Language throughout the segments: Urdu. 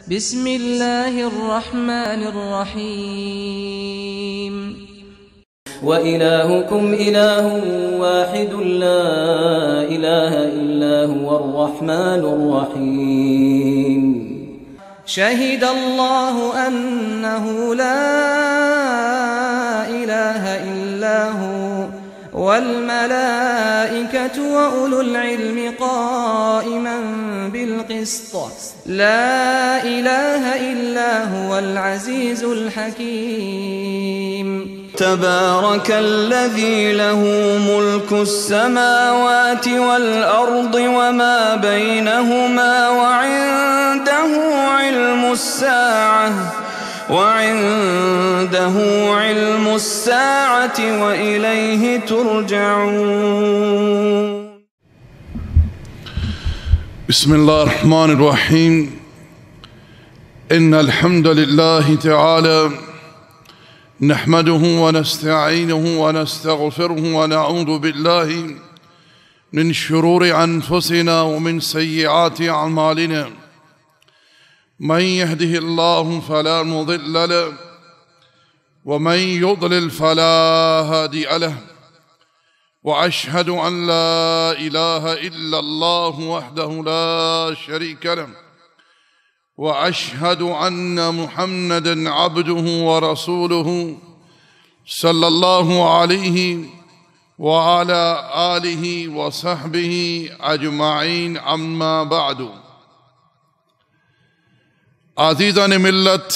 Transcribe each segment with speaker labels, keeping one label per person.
Speaker 1: بسم الله الرحمن الرحيم
Speaker 2: وإلهكم إله واحد لا إله إلا هو الرحمن الرحيم
Speaker 1: شهد الله أنه لا إله إلا هو والملائكة وأولو العلم قائما بالقسط لا إله إلا هو العزيز الحكيم
Speaker 2: تبارك الذي له ملك السماوات والأرض وما بينهما وعنده علم الساعة وإليه ترجعون.
Speaker 3: بسم الله الرحمن الرحيم. إن الحمد لله تعالى نحمده ونستعينه ونستغفره ونعوذ بالله من شرور أنفسنا ومن سيئات أعمالنا. من يهده الله فلا مضل له ومن يضلل فلا هادي له وأشهد أن لا إله إلا الله وحده لا شريك له وأشهد أن محمدًا عبده ورسوله صلى الله عليه وعلى آله وصحبه أجمعين. أما بعد. عزیزان ملت،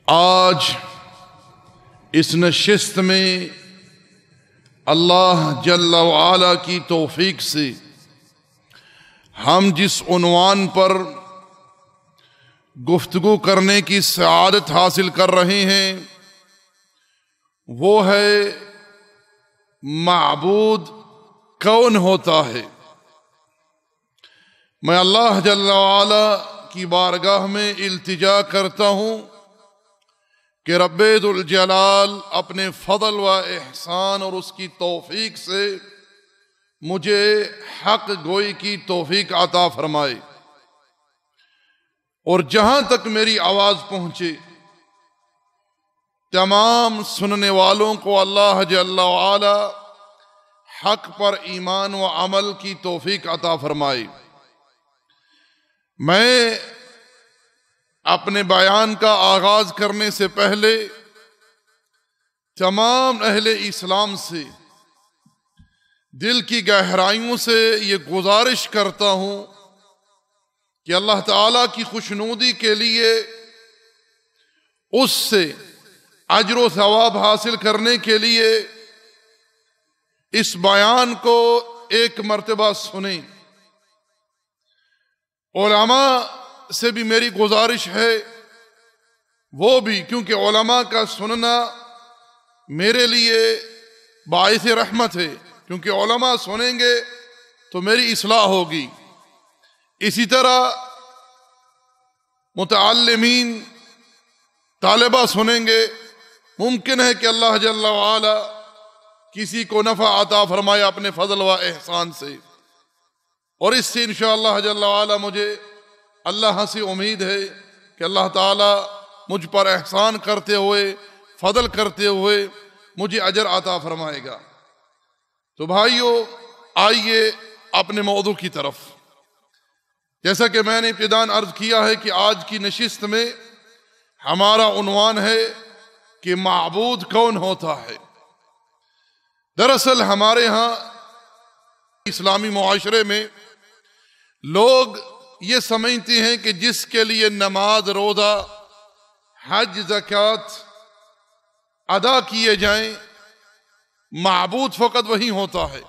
Speaker 3: آج اس نشست میں اللہ جل وعلا کی توفیق سے ہم جس عنوان پر گفتگو کرنے کی سعادت حاصل کر رہے ہیں وہ ہے معبود کون ہوتا ہے. میں اللہ جل وعلا کی بارگاہ میں التجا کرتا ہوں کہ رب ذوالجلال اپنے فضل و احسان اور اس کی توفیق سے مجھے حق گوئی کی توفیق عطا فرمائے، اور جہاں تک میری آواز پہنچے تمام سننے والوں کو اللہ جل وعلا حق پر ایمان و عمل کی توفیق عطا فرمائے. میں اپنے بیان کا آغاز کرنے سے پہلے تمام اہل اسلام سے دل کی گہرائیوں سے یہ گزارش کرتا ہوں کہ اللہ تعالیٰ کی خوشنودی کے لیے اس سے اجر و ثواب حاصل کرنے کے لیے اس بیان کو ایک مرتبہ سنیں. علماء سے بھی میری گزارش ہے وہ بھی، کیونکہ علماء کا سننا میرے لیے باعث رحمت ہے، کیونکہ علماء سنیں گے تو میری اصلاح ہوگی. اسی طرح متعلمین طالبہ سنیں گے، ممکن ہے کہ اللہ جل وعلا کسی کو نفع عطا فرمائے اپنے فضل و احسان سے، اور اس سے انشاءاللہ جل وعلا مجھے اللہ سے امید ہے کہ اللہ تعالی مجھ پر احسان کرتے ہوئے، فضل کرتے ہوئے مجھے اجر عطا فرمائے گا. تو بھائیو، آئیے اپنے موضوع کی طرف. جیسا کہ میں نے ابتداً عرض کیا ہے کہ آج کی نشست میں ہمارا عنوان ہے کہ معبود کون ہوتا ہے. دراصل ہمارے ہاں اسلامی معاشرے میں لوگ یہ سمجھتے ہیں کہ جس کے لیے نماز، روزہ، حج، زکوٰۃ ادا کیے جائیں معبود فقط وہی ہوتا ہے.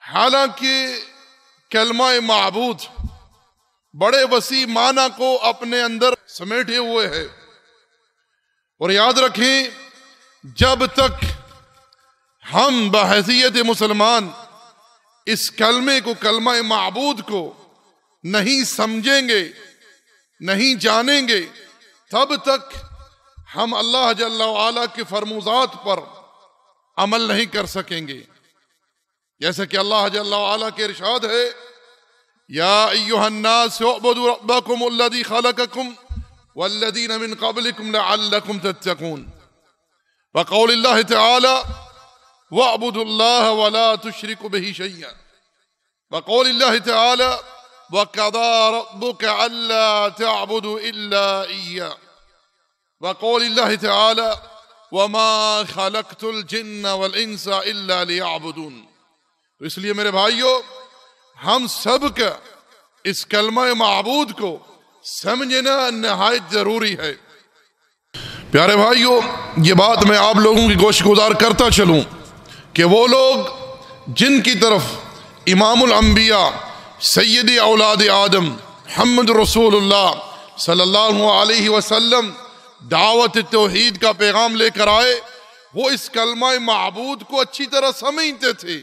Speaker 3: حالانکہ کلمہ معبود بڑے وسیع معنی کو اپنے اندر سمیٹے ہوئے ہے، اور یاد رکھیں جب تک ہم بحیثیت مسلمان اس کلمے کو، کلمہ معبود کو نہیں سمجھیں گے، نہیں جانیں گے، تب تک ہم اللہ جل وعلا کے فرموزات پر عمل نہیں کر سکیں گے. جیسا کہ اللہ جل وعلا کے ارشاد ہے يا أيها الناس اعبدوا ربكم الذي خلقكم والذين من قبلكم لعلكم تتقون. وقول الله تعالى واعبدوا الله ولا تشركوا به شيئا. وقول الله تعالى وقضى ربك ألا تعبدوا إلا إياه. وقول الله تعالى وما خلقت الجن والإنس إلا ليعبدون. تو اس لیے میرے بھائیو ہم سب کا اس کلمہ معبود کو سمجھنا نہایت ضروری ہے۔ پیارے بھائیو، یہ بات میں آپ لوگوں کی گوش گزار کرتا چلوں کہ وہ لوگ جن کی طرف امام الانبیاء سید اولاد آدم محمد رسول اللہ صلی اللہ علیہ وسلم دعوت توحید کا پیغام لے کر آئے، وہ اس کلمہ معبود کو اچھی طرح سمجھتے تھے۔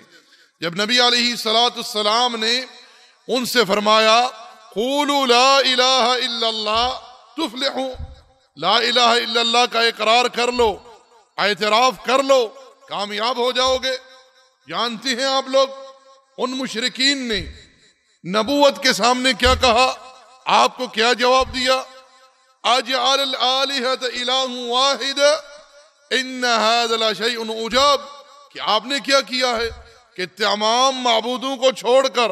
Speaker 3: جب نبی علیہ السلام نے ان سے فرمایا قولوا لا الہ الا اللہ تفلحوا، لا الہ الا اللہ کا اقرار کر لو، اعتراف کر لو، کامیاب ہو جاؤ گے۔ جانتے ہیں آپ لوگ ان مشرکین نے نبوت کے سامنے کیا کہا؟ آپ کو کیا جواب دیا؟ اجعل الآلہۃ الہ واحد ان ھذا لشیء عجاب، کہ آپ نے کیا کیا ہے کہ تمام معبودوں کو چھوڑ کر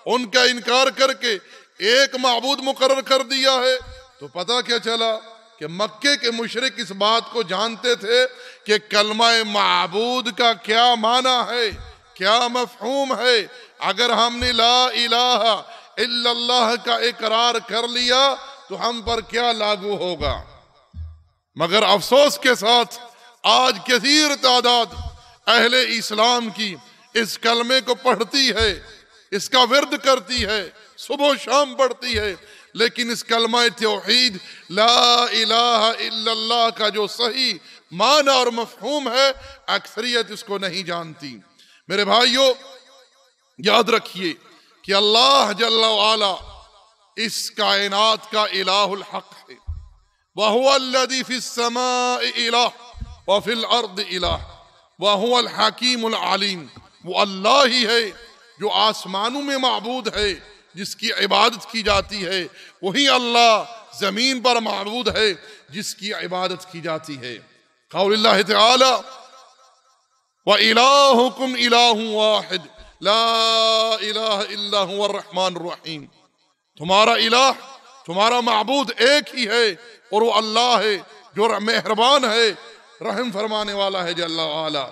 Speaker 3: ان کا انکار کر کے ایک معبود مقرر کر دیا ہے۔ تو پتہ کیا چلا کہ مکے کے مشرک اس بات کو جانتے تھے کہ کلمہ معبود کا کیا معنی ہے، کیا مفہوم ہے۔ اگر ہم نے لا الہ الا اللہ کا اقرار کر لیا تو ہم پر کیا لاگو ہوگا۔ مگر افسوس کے ساتھ آج کثیر تعداد اہل اسلام کی اس کلمے کو پڑھتی ہے، اس کا ورد کرتی ہے، صبح و شام پڑھتی ہے، لیکن اس کلمہ توحید لا الہ الا اللہ کا جو صحیح معنی اور مفہوم ہے اکثریت اس کو نہیں جانتی۔ میرے بھائیو، یاد رکھیے کہ اللہ جل وعلا اس کائنات کا الہ الحق ہے۔ وَهُوَ الَّذِي فِي السَّمَاءِ إِلَٰهٌ وَفِي الْأَرْضِ إِلَٰهٌ وَهُوَ الْحَكِيمُ الْعَلِيمُ۔ وہ اللہ ہی ہے جو آسمانوں میں معبود ہے، جس کی عبادت کی جاتی ہے، وہی اللہ زمین پر معبود ہے جس کی عبادت کی جاتی ہے۔ قول اللہ تعالی وَإِلَٰهُكُمْ إِلَٰهٌ وَاحِدٌ لَا إِلَٰهَ إِلَّا هُوَ الرَّحْمَٰنُ الرَّحِيمُ۔ تمہارا الہ، تمہارا معبود ایک ہی ہے اور وہ اللہ ہے جو مہربان ہے، رحم فرمانے والا ہے جل وعلا۔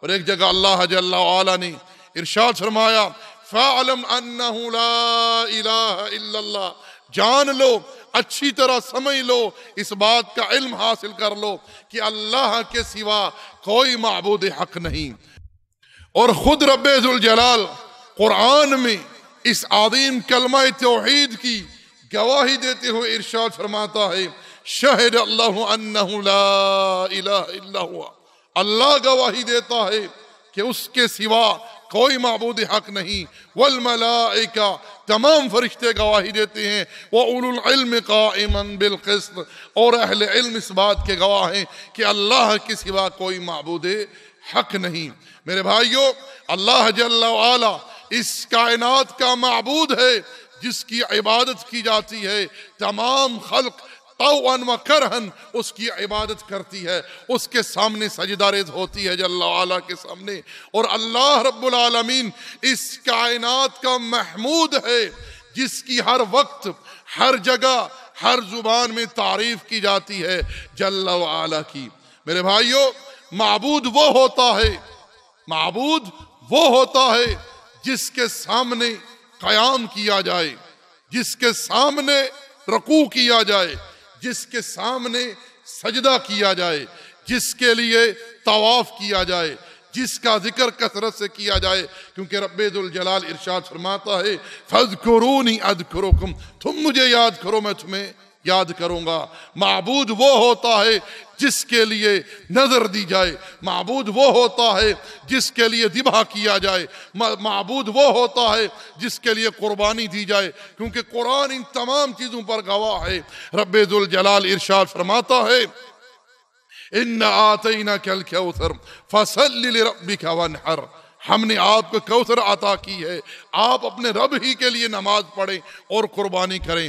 Speaker 3: اور ایک جگہ اللہ جل وعلا نے ارشاد فرمایا فَاعْلَمْ أَنَّهُ لَا إِلَٰهَ إِلَّا اللَّهُ، جان لو، اچھی طرح سمجھ لو، اس بات کا علم حاصل کر لو کہ اللہ کے سوا کوئی معبود حق نہیں۔ اور خود رب ذوالجلال قرآن میں اس عظیم کلمہ توحید کی گواہی دیتے ہوئے ارشاد فرماتا ہے شہد اللہ انہ لا الہ الا ہوا، اللہ گواہی دیتا ہے کہ اس کے سوا کوئی معبود حق نہیں۔ والملائکہ، تمام فرشتے گواہی دیتے ہیں۔ وَأُولُو الْعِلْمِ قَائِمًا بِالْقِسْطِ، اور اہل علم اس بات کے گواہ ہیں کہ اللہ کے سوا کوئی معبود حق نہیں۔ میرے بھائیو، اللہ جل وعلا اس کائنات کا معبود ہے جس کی عبادت کی جاتی ہے۔ تمام خلق طوعاً و کرہاً اس کی عبادت کرتی ہے، اس کے سامنے سجدہ ریز ہوتی ہے جل وعلا کے سامنے۔ اور اللہ رب العالمین اس کائنات کا محمود ہے جس کی ہر وقت، ہر جگہ، ہر زبان میں تعریف کی جاتی ہے جل وعلا کی۔ میرے بھائیو، معبود وہ ہوتا ہے، معبود وہ ہوتا ہے جس کے سامنے قیام کیا جائے، جس کے سامنے رکوع کیا جائے، جس کے سامنے سجدہ کیا جائے، جس کے لیے طواف کیا جائے، جس کا ذکر کثرت سے کیا جائے، کیونکہ رب ذوالجلال ارشاد فرماتا ہے فَاذْكُرُونِي أَذْكُرُكُمْ، تم مجھے یاد کرو میں تمہیں یاد کروں گا۔ معبود وہ ہوتا ہے جس کے لیے نظر دی جائے، معبود وہ ہوتا ہے جس کے لیے ذبح کیا جائے، معبود وہ ہوتا ہے جس کے لیے قربانی دی جائے، کیونکہ قرآن ان تمام چیزوں پر گواہ ہے۔ رب ذوالجلال ارشاد فرماتا ہے إِنَّا آتَيْنَاكَ الْكَوْثَرَ فَصَلِّ لِرَبِّكَ وَانْحَرْ، ہم نے آپ کو کوثر عطا کی ہے، آپ اپنے رب ہی کے لیے نماز پڑھیں اور قربانی کریں۔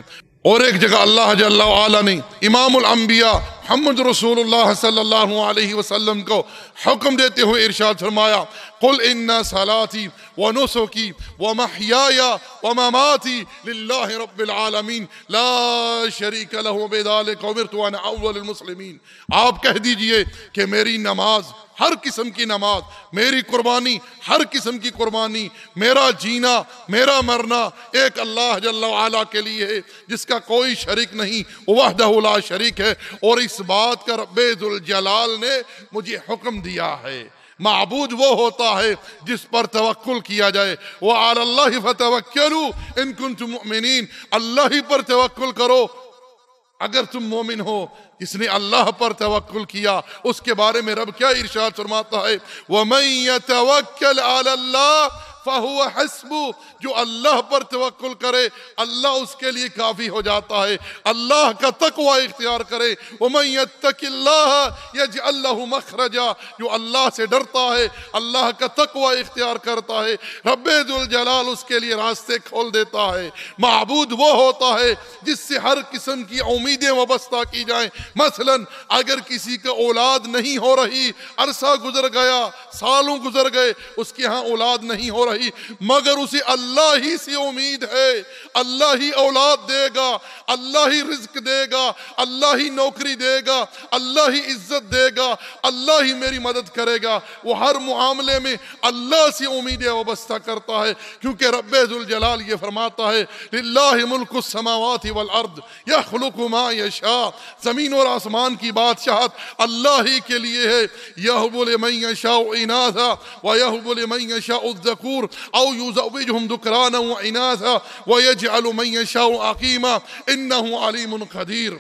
Speaker 3: اور ایک جگہ اللہ جل وعلا نے امام الانبیاء محمد رسول اللہ صلی اللہ علیہ وسلم کو حکم دیتے ہوئے ارشاد فرمایا، قل ان صلاتي ونسكي ومحياي ومماتي لله رب العالمین لا شریک له بذلك امرت وانا اول المسلمین۔ آپ کہہ دیجئے کہ میری نماز، ہر قسم کی نماز، میری قربانی، ہر قسم کی قربانی، میرا جینا، میرا مرنا ایک اللہ جل وعلا کے لیے ہے جس کا کوئی شریک نہیں، وحدہ لا شریک ہے، اور اس بات کا رب ذوالجلال نے مجھے حکم دیا ہے۔ معبود وہ ہوتا ہے جس پر توکل کیا جائے، وعلی اللہ فتوکلوا ان کنتم مؤمنین، اللہ ہی پر توکل کرو اگر تم مومن ہو۔ جس نے اللہ پر توکل کیا اس کے بارے میں رب کیا ارشاد فرماتا ہے، وَمَن يَتَوَكَّلْ عَلَى اللَّهِ فَهُوَ حَسْبُهُ، جو اللہ پر توکل کرے اللہ اس کے لیے کافی ہو جاتا ہے۔ اللہ کا تقوی اختیار کرے، وَمَن يَتَّقِ اللَّهَ يَجْعَل لَّهُ مَخْرَجًا، جو اللہ سے ڈرتا ہے اللہ کا تقوی اختیار کرتا ہے، رب ذوالجلال اس کے لیے راستے کھول دیتا ہے۔ معبود وہ ہوتا ہے جس سے ہر قسم کی امیدیں وابستہ کی جائیں۔ مثلا اگر کسی کا اولاد نہیں ہو رہی، عرصہ گزر گیا، سالوں گزر گئے، اس کے ہاں اولاد نہیں ہو رہی، مگر اسے اللہ ہی سے امید ہے، اللہ ہی اولاد دے گا، اللہ ہی رزق دے گا، اللہ ہی نوکری دے گا، اللہ ہی عزت دے گا، اللہ ہی میری مدد کرے گا، وہ ہر معاملے میں اللہ سے امیدیں وابستہ کرتا ہے، کیونکہ رب ذوالجلال یہ فرماتا ہے، للہ ملک السماوات والارض یخلق ما یشاء، زمین اور آسمان کی بادشاہت اللہ ہی کے لیے ہے، یہب لمن یشاء اناثا ویہب لمن یشاء الذکور او یزوجہم ذکرانا واناثا ویجعل من یشاء عقیما انہ علیم قدیر۔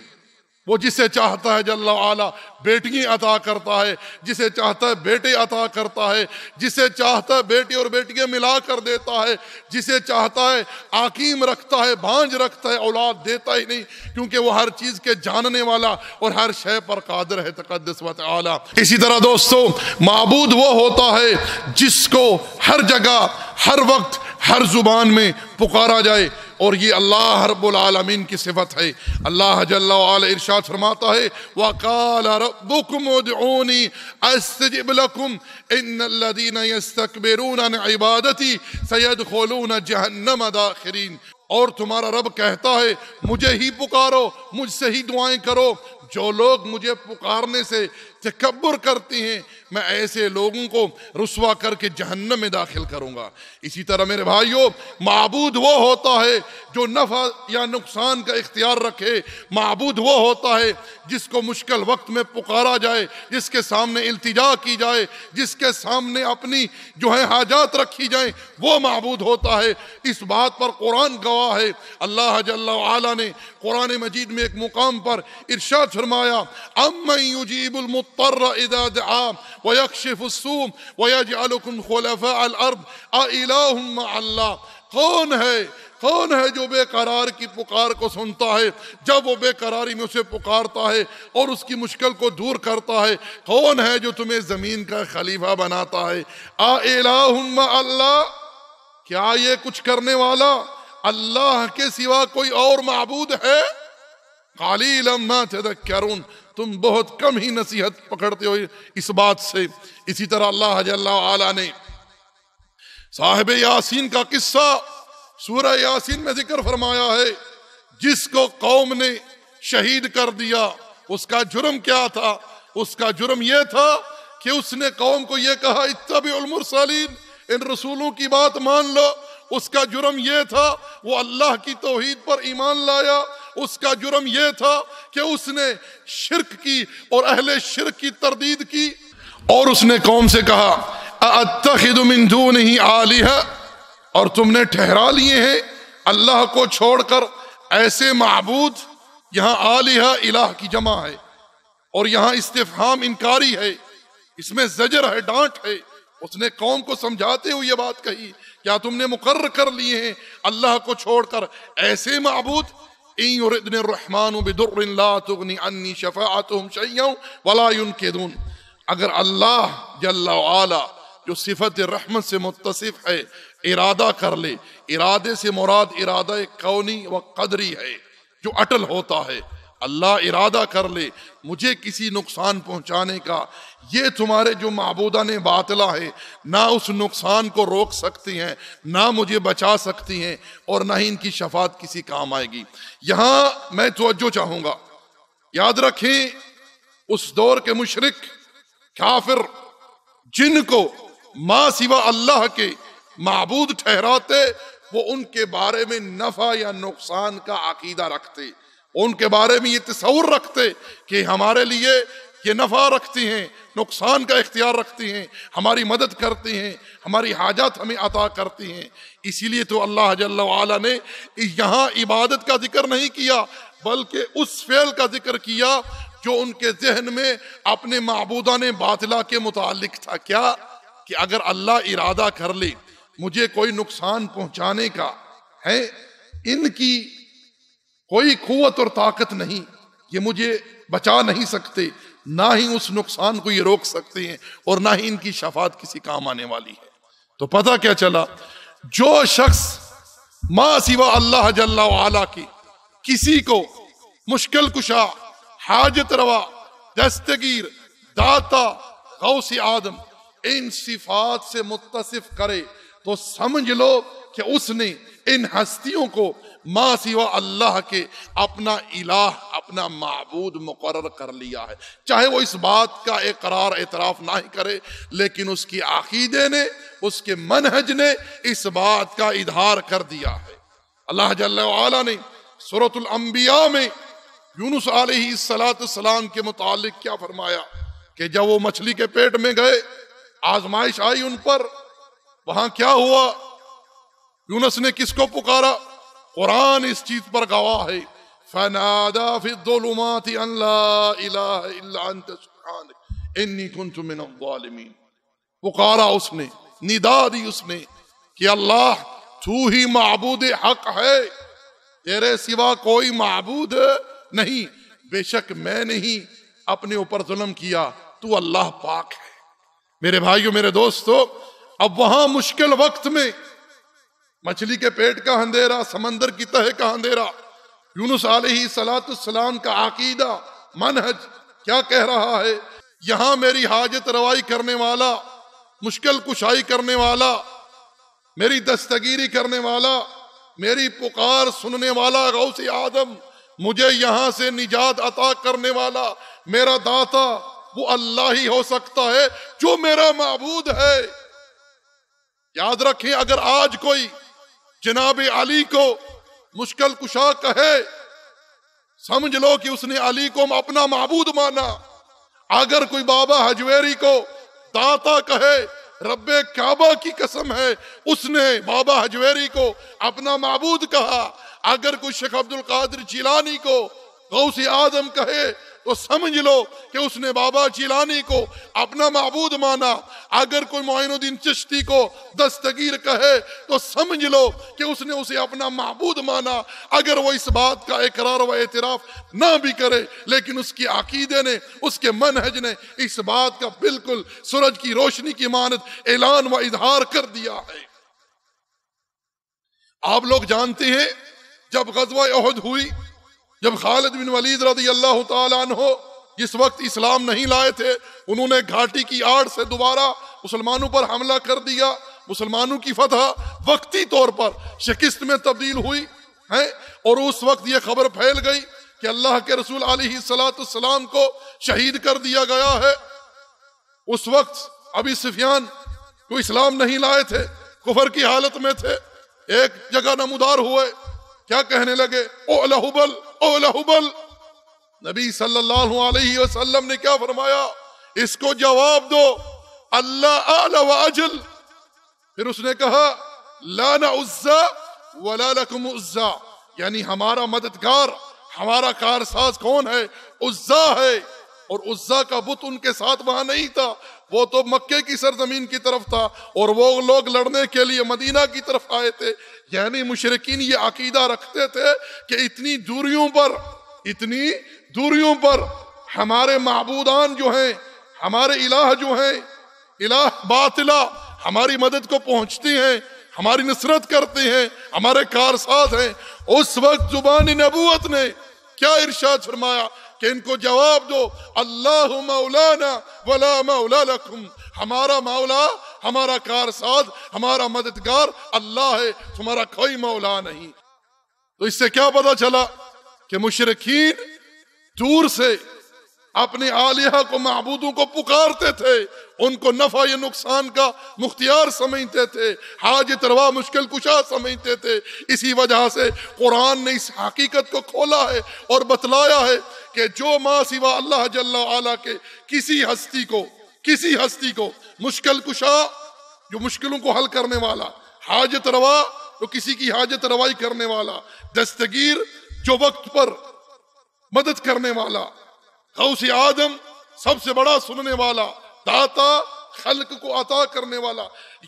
Speaker 3: وہ جسے چاہتا ہے جل وعلا بیٹیاں عطا کرتا ہے، جسے چاہتا ہے بیٹے عطا کرتا ہے، جسے چاہتا ہے بیٹے اور بیٹیاں ملا کر دیتا ہے، جسے چاہتا ہے عقیم رکھتا ہے، بھانج رکھتا ہے، اولاد دیتا ہی نہیں، کیونکہ وہ ہر چیز کے جاننے والا اور ہر شے پر قادر ہے تقدس و تعالی۔ اسی طرح دوستو معبود وہ ہوتا ہے جس کو ہر جگہ، ہر وقت، ہر زبان میں پکارا جائے، اور یہ اللہ رب العالمین کی صفت ہے۔ اللہ جل وعلا ارشاد فرماتا ہے، وَقَالَ رَبُّكُمْ ادْعُونِي أَسْتَجِبْ لَكُمْ إِنَّ الَّذِينَ يَسْتَكْبِرُونَ عَنْ عِبَادَتِي سَيَدْخُلُونَ جَهَنَّمَ دَاخِرِينَ، اور تمہارا رب کہتا ہے مجھے ہی پکارو، مجھ سے ہی دعائیں کرو، جو لوگ مجھے پکارنے سے تکبر کرتے ہیں میں ایسے لوگوں کو رسوا کر کے جہنم میں داخل کروں گا۔ اسی طرح میرے بھائیوں معبود وہ ہوتا ہے جو نفع یا نقصان کا اختیار رکھے، معبود وہ ہوتا ہے جس کو مشکل وقت میں پکارا جائے، جس کے سامنے التجا کی جائے، جس کے سامنے اپنی جو ہے حاجات رکھی جائیں، وہ معبود ہوتا ہے۔ اس بات پر قرآن گواہ ہے۔ اللہ جل وعلا نے قرآن مجید میں ایک مقام پر ارشاد فرمایا، اَمَّن يُجِيبُ الْمُضْطَرَّ اِذَا دَعَا وَيَكْشِفُ السُّوءَ وَيَجْعَلُكُمْ خُلَفَاءَ الْأَرْضِ أَإِلَٰهٌ مَّعَ اللَّهِ، کون ہے جو بے قرار کی پکار کو سنتا ہے جب وہ بے قراری میں اسے پکارتا ہے اور اس کی مشکل کو دور کرتا ہے؟ کون ہے جو تمہیں زمین کا خلیفہ بناتا ہے؟ أَإِلَٰهٌ مَّعَ اللَّهِ، کیا یہ کچھ کرنے والا اللہ کے سوا کوئی اور معبود ہے؟ قَلِيلًا مَا تَذَكَّرُونَ، تم بہت کم ہی نصیحت پکڑتے ہو اس بات سے۔ اسی طرح اللہ جل وعلا نے صاحب یاسین کا قصہ سورہ یاسین میں ذکر فرمایا ہے، جس کو قوم نے شہید کر دیا۔ اس کا جرم کیا تھا؟ اس کا جرم یہ تھا کہ اس نے قوم کو یہ کہا اتبعوا المرسلین، ان رسولوں کی بات مان لو۔ اس کا جرم یہ تھا وہ اللہ کی توحید پر ایمان لایا۔ اس کا جرم یہ تھا کہ اس نے شرک کی اور اہل شرک کی تردید کی، اور اس نے قوم سے کہا اَأَتَّخِذُ مِن دُونِهِ آلِهَةً، اور تم نے ٹھہرا لیے ہیں اللہ کو چھوڑ کر ایسے معبود۔ یہاں آلہہ الہ کی جمع ہے، اور یہاں استفہام انکاری ہے، اس میں زجر ہے، ڈانٹ ہے۔ اس نے قوم کو سمجھاتے ہوئے یہ بات کہی، کیا تم نے مقرر کر لیے ہیں اللہ کو چھوڑ کر ایسے معبود؟ إِن يُرِدْنِ الرَّحْمَنُ بِضُرٍّ لَا تُغْنِ عَنِّي شَفَاعَتُهُمْ شَيْئًا وَلَا يُنْقِذُونَ، اگر اللہ جل وعلا جو صفت رحمت سے متصف ہے ارادہ کر لے. ارادے سے مراد ارادہ کونی و قدری ہے جو اٹل ہوتا ہے. اللہ ارادہ کر لے مجھے کسی نقصان پہنچانے کا، یہ تمہارے جو معبودان باطلہ ہے نہ اس نقصان کو روک سکتی ہیں، نہ مجھے بچا سکتی ہیں، اور نہ ہی ان کی شفاعت کسی کام آئے گی. یہاں میں توجہ چاہوں گا، یاد رکھیں اس دور کے مشرک کافر جن کو ما سوا اللہ کے معبود ٹھہراتے، وہ ان کے بارے میں نفع یا نقصان کا عقیدہ رکھتے، ان کے بارے میں یہ تصور رکھتے کہ ہمارے لیے یہ نفع رکھتی ہیں، نقصان کا اختیار رکھتی ہیں، ہماری مدد کرتی ہیں، ہماری حاجات ہمیں عطا کرتی ہیں. اسی لیے تو اللہ جل وعلا نے یہاں عبادت کا ذکر نہیں کیا بلکہ اس فعل کا ذکر کیا جو ان کے ذہن میں اپنے معبودان باطلہ کے متعلق تھا. کیا کہ اگر اللہ ارادہ کر لے مجھے کوئی نقصان پہنچانے کا ہے، ان کی کوئی قوت اور طاقت نہیں، یہ مجھے بچا نہیں سکتے، نہ ہی اس نقصان کو یہ روک سکتے ہیں، اور نہ ہی ان کی شفاعت کسی کام آنے والی ہے. تو پتہ کیا چلا، جو شخص ما سوا اللہ جل وعلا کی کسی کو مشکل کشا، حاجت روا، دستگیر، داتا، غوث آدم ان صفات سے متصف کرے تو سمجھ لو کہ اس نے ان ہستیوں کو ما سوا اللہ کے اپنا الہ، اپنا معبود مقرر کر لیا ہے. چاہے وہ اس بات کا اقرار اعتراف نہ ہی کرے، لیکن اس کی عقیدے نے، اس کے منہج نے اس بات کا اظہار کر دیا ہے. اللہ جل وعلا نے سورۃ الانبیاء میں یونس علیہ السلام کے متعلق کیا فرمایا کہ جب وہ مچھلی کے پیٹ میں گئے، آزمائش آئی ان پر، وہاں کیا ہوا؟ یونس نے کس کو پکارا؟ قرآن اس چیز پر گواہ ہے، فَنَادَى فِي الظُّلُمَاتِ أَن لَا إِلَهَ إِلَّا أَنْتَ سُبْحَانَكَ إِنِّي كُنْتُ مِنَ الظَّالِمِينَ. پکارا اس نے، ندا دی اس نے کہ اللہ تو ہی معبود حق ہے، تیرے سوا کوئی معبود نہیں، بے شک میں نے ہی اپنے اوپر ظلم کیا، تو اللہ پاک ہے. میرے بھائیو، میرے دوستو، اب وہاں مشکل وقت میں مچھلی کے پیٹ کا اندھیرا، سمندر کی تہہ کا اندھیرا، یونس علیہ السلام کا عقیدہ، منہج کیا کہہ رہا ہے؟ یہاں میری حاجت روائی کرنے والا، مشکل کشائی کرنے والا، میری دستگیری کرنے والا، میری پکار سننے والا غوث آدم، مجھے یہاں سے نجات عطا کرنے والا میرا داتا، وہ اللہ ہی ہو سکتا ہے جو میرا معبود ہے. یاد رکھیں، اگر آج کوئی جناب علی کو مشکل کشا کہے، سمجھ لو کہ اس نے علی کو اپنا معبود مانا. اگر کوئی بابا حجویری کو داتا کہے، رب کعبہ کی قسم ہے اس نے بابا حجویری کو اپنا معبود کہا. اگر کوئی شیخ عبد القادر جیلانی کو غوث آدم کہے تو سمجھ لو کہ اس نے بابا جیلانی کو اپنا معبود مانا. اگر کوئی معین الدین چشتی کو دستگیر کہے تو سمجھ لو کہ اس نے اسے اپنا معبود مانا. اگر وہ اس بات کا اقرار و اعتراف نہ بھی کرے، لیکن اس کی عقیدے نے، اس کے منہج نے اس بات کا بالکل سورج کی روشنی کی مانند اعلان و اظہار کر دیا ہے. آپ لوگ جانتے ہیں جب غزوہ احد ہوئی، جب خالد بن ولید رضی اللہ تعالیٰ عنہ جس وقت اسلام نہیں لائے تھے، انہوں نے گھاٹی کی آڑ سے دوبارہ مسلمانوں پر حملہ کر دیا. مسلمانوں کی فتح وقتی طور پر شکست میں تبدیل ہوئی ہے، اور اس وقت یہ خبر پھیل گئی کہ اللہ کے رسول علیہ السلام کو شہید کر دیا گیا ہے. اس وقت ابی سفیان کو اسلام نہیں لائے تھے، کفر کی حالت میں تھے. ایک جگہ نمودار ہوئے، کیا کہنے لگے؟ او لہبل، او لہبل. نبی صلی اللہ علیہ وسلم نے کیا فرمایا؟ اس کو جواب دو، اللہ اعلی و اجل. پھر اس نے کہا لا نعزا ولا لکم عزا، یعنی ہمارا مددگار، ہمارا کارساز کون ہے؟ عزا ہے. اور عزا کا بت ان کے ساتھ وہاں نہیں تھا، وہ تو مکے کی سرزمین کی طرف تھا، اور وہ لوگ لڑنے کے لیے مدینہ کی طرف آئے تھے. یعنی مشرکین یہ عقیدہ رکھتے تھے کہ اتنی دوریوں پر ہمارے معبودان جو ہیں، ہمارے الہ جو ہیں، الہ باطلا ہماری مدد کو پہنچتی ہیں، ہماری نصرت کرتے ہیں، ہمارے کارساز ہیں، اس وقت زبان نبوت نے کیا ارشاد فرمایا کہ ان کو جواب دو، اللہ مولانا ولا مولا لکم، ہمارا مولا، ہمارا کارساز، ہمارا مددگار اللہ ہے، تمہارا کوئی مولا نہیں۔ تو اس سے کیا پتا چلا کہ مشرکین دور سے اپنے آلیہ کو، معبودوں کو پکارتے تھے، ان کو نفع یا نقصان کا مختیار سمجھتے تھے، حاجت روا مشکل کشا سمجھتے تھے۔ اسی وجہ سے قرآن نے اس حقیقت کو کھولا ہے اور بتلایا ہے کہ جو ما سوا اللہ جل وعلا کے کسی ہستی کو مشکل کشا جو مشکلوں کو حل کرنے والا، حاجت روا جو کسی کی حاجت روائی کرنے والا، دستگیر جو وقت پر مدد کرنے والا، غوث آدم سب سے بڑا سننے والا، داتا خلق کو عطا کرنے والا،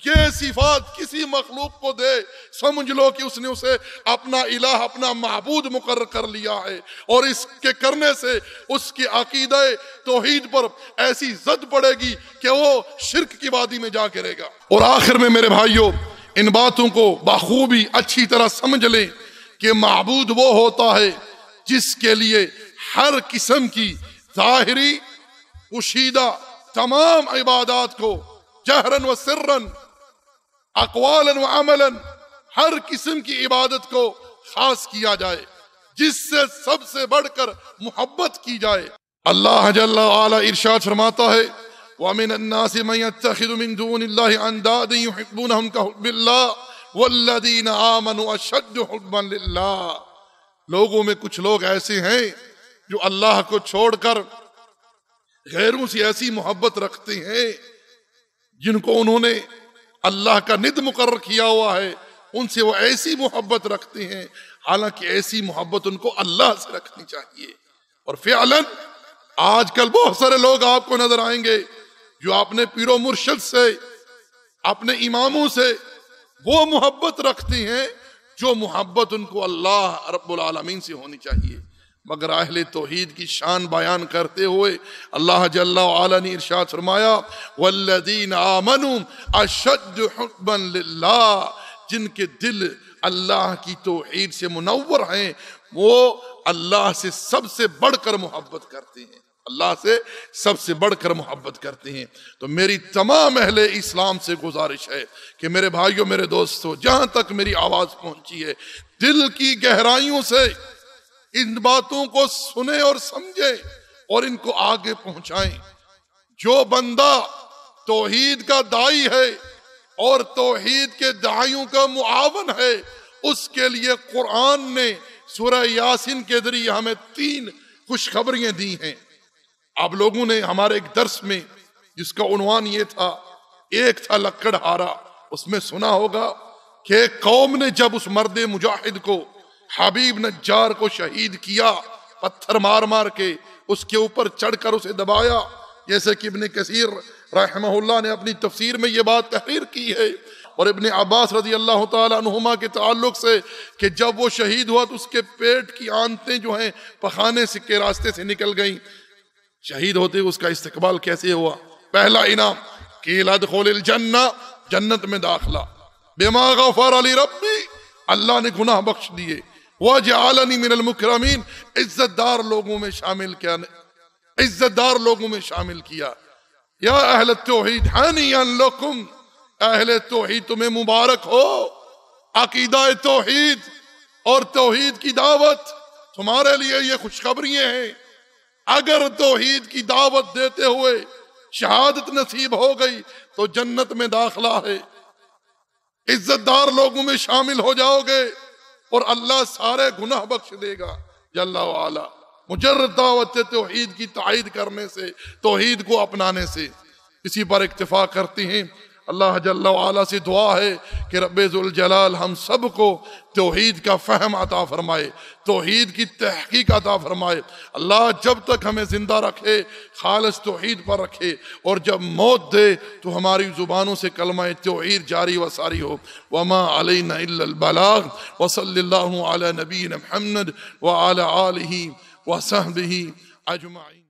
Speaker 3: یہ صفات کسی مخلوق کو دے، سمجھ لو کہ اس نے اسے اپنا الہ، اپنا معبود مقرر کر لیا ہے، اور اس کے کرنے سے اس کی عقیدہ توحید پر ایسی زد پڑے گی کہ وہ شرک کی وادی میں جا گرے گا۔ اور آخر میں میرے بھائیوں، ان باتوں کو بخوبی اچھی طرح سمجھ لیں کہ معبود وہ ہوتا ہے جس کے لیے ہر قسم کی ظاہری پوشیدہ تمام عبادات کو جہرن و سرن، اقوالا و عملا، ہر قسم کی عبادت کو خاص کیا جائے، جس سے سب سے بڑھ کر محبت کی جائے۔ اللہ جل وعلا ارشاد فرماتا ہے وَمِنَ النَّاسِ مَن يَتَّخِذُ مِن دُونِ اللَّهِ أَندَادًا يُحِبُّونَهُمْ كَحُبِّ اللَّهِ وَالَّذِينَ آمَنُوا أَشَدُّ حُبًّا لِلَّهِ، لوگوں میں کچھ لوگ ایسے ہیں جو اللہ کو چھوڑ کر غیروں سے ایسی محبت رکھتے ہیں جن کو انہوں نے اللہ کا ند مقرر کیا ہوا ہے، ان سے وہ ایسی محبت رکھتے ہیں، حالانکہ ایسی محبت ان کو اللہ سے رکھنی چاہیے۔ اور فعلاً آج کل بہت سارے لوگ آپ کو نظر آئیں گے جو اپنے پیر و مرشد سے، اپنے اماموں سے وہ محبت رکھتے ہیں جو محبت ان کو اللہ رب العالمین سے ہونی چاہیے۔ مگر اہل توحید کی شان بیان کرتے ہوئے اللہ جل وعلا نے ارشاد فرمایا والذین آمنوا اشد حبا للہ، جن کے دل اللہ کی توحید سے منور ہیں وہ اللہ سے سب سے بڑھ کر محبت کرتے ہیں، اللہ سے سب سے بڑھ کر محبت کرتے ہیں۔ تو میری تمام اہل اسلام سے گزارش ہے کہ میرے بھائیوں، میرے دوستو، جہاں تک میری آواز پہنچی ہے، دل کی گہرائیوں سے ان باتوں کو سنیں اور سمجھیں اور ان کو آگے پہنچائیں۔ جو بندہ توحید کا دائی ہے اور توحید کے داعیوں کا معاون ہے، اس کے لیے قرآن نے سورہ یاسین کے ذریعے ہمیں 3 خوشخبریاں دی ہیں۔ آپ لوگوں نے ہمارے ایک درس میں جس کا عنوان یہ تھا، ایک تھا لکڑ ہارا، اس میں سنا ہوگا کہ قوم نے جب اس مرد مجاہد کو، حبیب نجار کو شہید کیا، پتھر مار مار کے اس کے اوپر چڑھ کر اسے دبایا، جیسے کہ ابن کثیر رحمہ اللہ نے اپنی تفسیر میں یہ بات تحریر کی ہے، اور ابن عباس رضی اللہ تعالی عنہما کے تعلق سے کہ جب وہ شہید ہوا تو اس کے پیٹ کی آنتیں جو ہیں پخانے کے راستے سے نکل گئیں۔ شہید ہوتے اس کا استقبال کیسے ہوا؟ پہلا انعام قیل ادخل الجنہ، جنت میں داخلہ، بما غفر لی ربی، اللہ نے گناہ بخش دیے، وجعلنی من المکرمین، عزت دار لوگوں میں شامل کیا، عزت دار لوگوں میں شامل کیا۔ یا اہل التوحید ہنیئا لکم، اہل توحید تمہیں مبارک ہو، عقیدہ توحید اور توحید کی دعوت تمہارے لیے یہ خوشخبریاں ہیں۔ اگر توحید کی دعوت دیتے ہوئے شہادت نصیب ہو گئی تو جنت میں داخلہ ہے، عزت دار لوگوں میں شامل ہو جاؤ گے اور اللہ سارے گناہ بخش دے گا جل وعلا، مجرد دعوت توحید کی تائید کرنے سے، توحید کو اپنانے سے۔ اسی پر اکتفا کرتے ہیں۔ اللہ جل وعلا سے دعا ہے کہ رب ذوالجلال ہم سب کو توحید کا فہم عطا فرمائے، توحید کی تحقیق عطا فرمائے۔ اللہ جب تک ہمیں زندہ رکھے خالص توحید پر رکھے، اور جب موت دے تو ہماری زبانوں سے کلمہ توحید جاری و ساری ہو۔ وما علینا الا البلاغ، وصلی اللہ علی نبینا محمد وعلی آلہ وصحبہ اجمعین۔